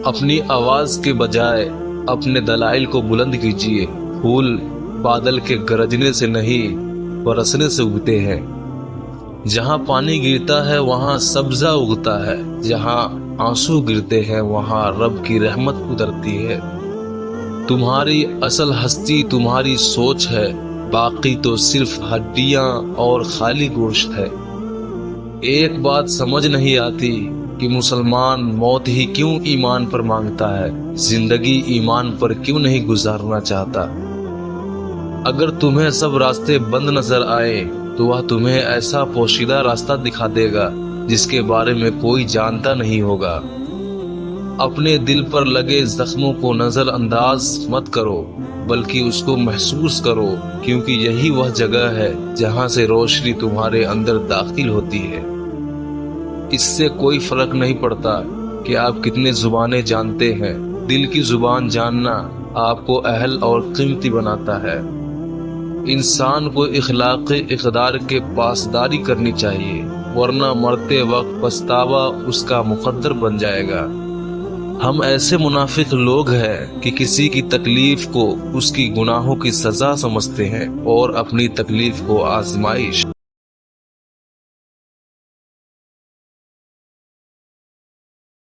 اپنی آواز کے بجائے اپنے دلائل کو بلند کیجیے۔ پھول بادل کے گرجنے سے نہیں برسنے سے اگتے ہیں۔ جہاں پانی گرتا ہے وہاں سبزہ اگتا ہے، جہاں آنسو گرتے ہیں وہاں رب کی رحمت اترتی ہے۔ تمہاری اصل ہستی تمہاری سوچ ہے، باقی تو صرف ہڈیاں اور خالی گوشت ہے۔ ایک بات سمجھ نہیں آتی کہ مسلمان موت ہی کیوں ایمان پر مانگتا ہے، زندگی ایمان پر کیوں نہیں گزارنا چاہتا۔ اگر تمہیں سب راستے بند نظر آئے تو وہ تمہیں ایسا پوشیدہ راستہ دکھا دے گا جس کے بارے میں کوئی جانتا نہیں ہوگا۔ اپنے دل پر لگے زخموں کو نظر انداز مت کرو، بلکہ اس کو محسوس کرو، کیونکہ یہی وہ جگہ ہے جہاں سے روشنی تمہارے اندر داخل ہوتی ہے۔ اس سے کوئی فرق نہیں پڑتا کہ آپ کتنے زبانیں جانتے ہیں، دل کی زبان جاننا آپ کو اہل اور قیمتی بناتا ہے۔ انسان کو اخلاقی اقدار کے پاسداری کرنی چاہیے، ورنہ مرتے وقت پچھتاوا اس کا مقدر بن جائے گا۔ ہم ایسے منافق لوگ ہیں کہ کسی کی تکلیف کو اس کی گناہوں کی سزا سمجھتے ہیں اور اپنی تکلیف کو آزمائش